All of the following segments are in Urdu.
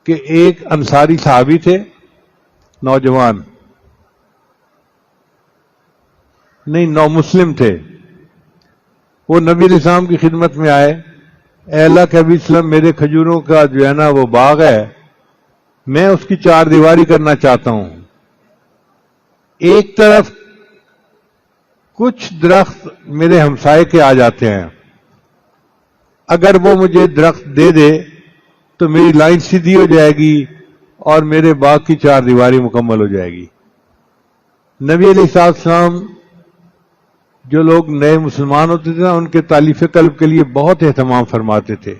کہ ایک انصاری صحابی تھے، نوجوان، نہیں نو مسلم تھے، وہ نبی علیہ السلام کی خدمت میں آئے، اے اللہ کے حبیب وسلم، میرے کھجوروں کا جو ہے نا وہ باغ ہے، میں اس کی چار دیواری کرنا چاہتا ہوں۔ ایک طرف کچھ درخت میرے ہمسائے کے آ جاتے ہیں، اگر وہ مجھے درخت دے دے تو میری لائن سیدھی ہو جائے گی اور میرے باغ کی چار دیواری مکمل ہو جائے گی۔ نبی علیہ السلام جو لوگ نئے مسلمان ہوتے تھے نا، ان کے تالیف قلب کے لیے بہت اہتمام فرماتے تھے۔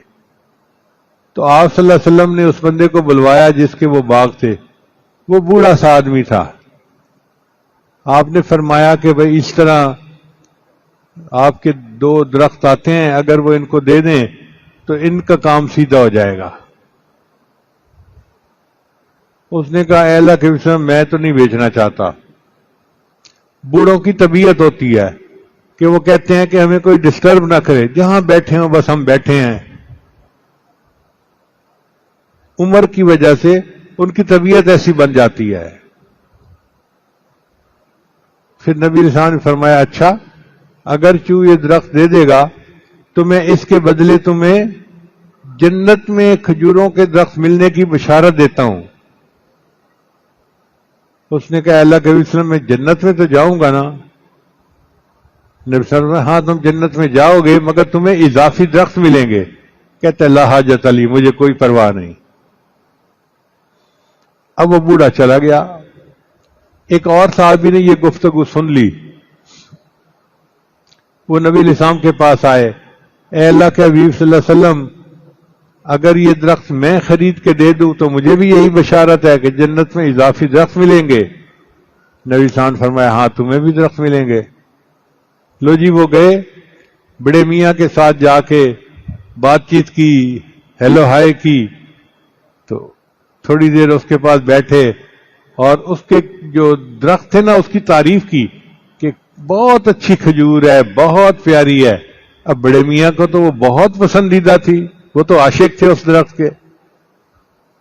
تو آپ صلی اللہ علیہ وسلم نے اس بندے کو بلوایا جس کے وہ باغ تھے، وہ بوڑھا سا آدمی تھا۔ آپ نے فرمایا کہ بھئی اس طرح آپ کے دو درخت آتے ہیں، اگر وہ ان کو دے دیں تو ان کا کام سیدھا ہو جائے گا۔ اس نے کہا اے اللہ کے وسلم، میں تو نہیں بیچنا چاہتا۔ بوڑھوں کی طبیعت ہوتی ہے کہ وہ کہتے ہیں کہ ہمیں کوئی ڈسٹرب نہ کرے، جہاں بیٹھے ہوں بس ہم بیٹھے ہیں۔ عمر کی وجہ سے ان کی طبیعت ایسی بن جاتی ہے۔ پھر نبی علیہ السلام نے فرمایا اچھا، اگر یہ درخت دے دے گا تو میں اس کے بدلے تمہیں جنت میں کھجوروں کے درخت ملنے کی بشارت دیتا ہوں۔ اس نے کہا اللہ کے وسلم، میں جنت میں تو جاؤں گا نا۔ نبی صلی اللہ علیہ وسلم، ہاں تم جنت میں جاؤ گے مگر تمہیں اضافی درخت ملیں گے۔ کہتے لا حاجت علی، مجھے کوئی پرواہ نہیں۔ اب وہ بوڑھا چلا گیا۔ ایک اور صحابی نے یہ گفتگو سن لی، وہ نبی علیہ السلام کے پاس آئے، اے اللہ کے حبیب صلی اللہ علیہ وسلم، اگر یہ درخت میں خرید کے دے دوں تو مجھے بھی یہی بشارت ہے کہ جنت میں اضافی درخت ملیں گے۔ نبی علیہ السلام نے فرمایا ہاں تمہیں بھی درخت ملیں گے۔ لو جی، وہ گئے بڑے میاں کے ساتھ جا کے بات چیت کی، ہیلو ہائے کی، تو تھوڑی دیر اس کے پاس بیٹھے اور اس کے جو درخت تھے نا اس کی تعریف کی کہ بہت اچھی کھجور ہے، بہت پیاری ہے۔ اب بڑے میاں کو تو وہ بہت پسندیدہ تھی، وہ تو عاشق تھے اس درخت کے۔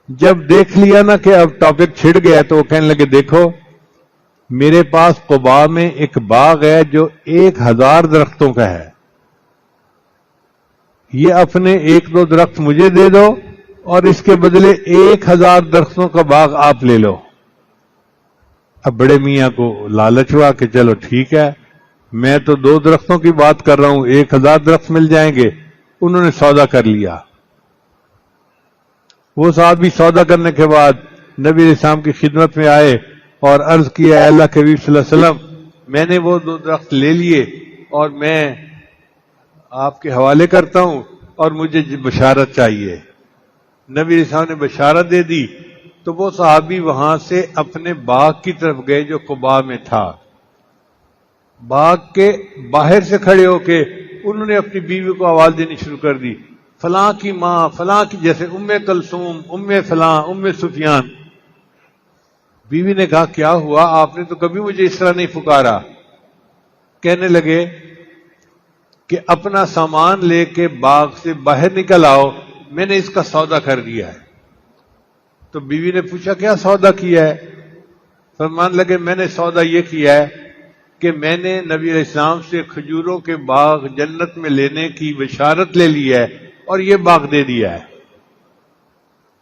جب دیکھ لیا نا کہ اب ٹاپک چھڑ گیا تو وہ کہنے لگے دیکھو میرے پاس قباء میں ایک باغ ہے جو 1000 درختوں کا ہے، یہ اپنے 1-2 درخت مجھے دے دو اور اس کے بدلے 1000 درختوں کا باغ آپ لے لو۔ اب بڑے میاں کو لالچ ہوا کہ چلو ٹھیک ہے، میں تو 2 درختوں کی بات کر رہا ہوں، 1000 درخت مل جائیں گے۔ انہوں نے سودا کر لیا۔ وہ صاحب بھی سودا کرنے کے بعد نبی علیہ السلام کی خدمت میں آئے اور عرض کیا اے اللہ کے حبیب صلی اللہ علیہ وسلم، میں نے وہ 2 درخت لے لیے اور میں آپ کے حوالے کرتا ہوں اور مجھے بشارت چاہیے۔ نبی علیہ السلام نے بشارت دے دی تو وہ صحابی وہاں سے اپنے باغ کی طرف گئے جو قباء میں تھا۔ باغ کے باہر سے کھڑے ہو کے انہوں نے اپنی بیوی کو آواز دینی شروع کر دی، فلاں کی ماں، فلاں کی، جیسے ام کلثوم، ام فلاں، ام سفیان۔ بیوی نے کہا کیا ہوا، آپ نے تو کبھی مجھے اس طرح نہیں پکارا۔ کہنے لگے کہ اپنا سامان لے کے باغ سے باہر نکل آؤ، میں نے اس کا سودا کر دیا ہے۔ تو بیوی نے پوچھا کیا سودا کیا ہے؟ فرمان لگے میں نے سودا یہ کیا ہے کہ میں نے نبی علیہ السلام سے کھجوروں کے باغ جنت میں لینے کی بشارت لے لی ہے اور یہ باغ دے دیا ہے۔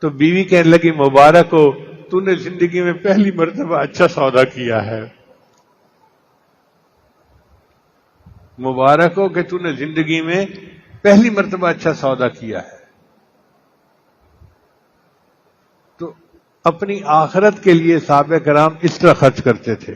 تو بیوی کہنے لگی مبارک ہو، تو نے زندگی میں پہلی مرتبہ اچھا سودا کیا ہے، مبارک ہو کہ تو نے زندگی میں پہلی مرتبہ اچھا سودا کیا ہے۔ تو اپنی آخرت کے لیے صحابہ کرام اس طرح خرچ کرتے تھے۔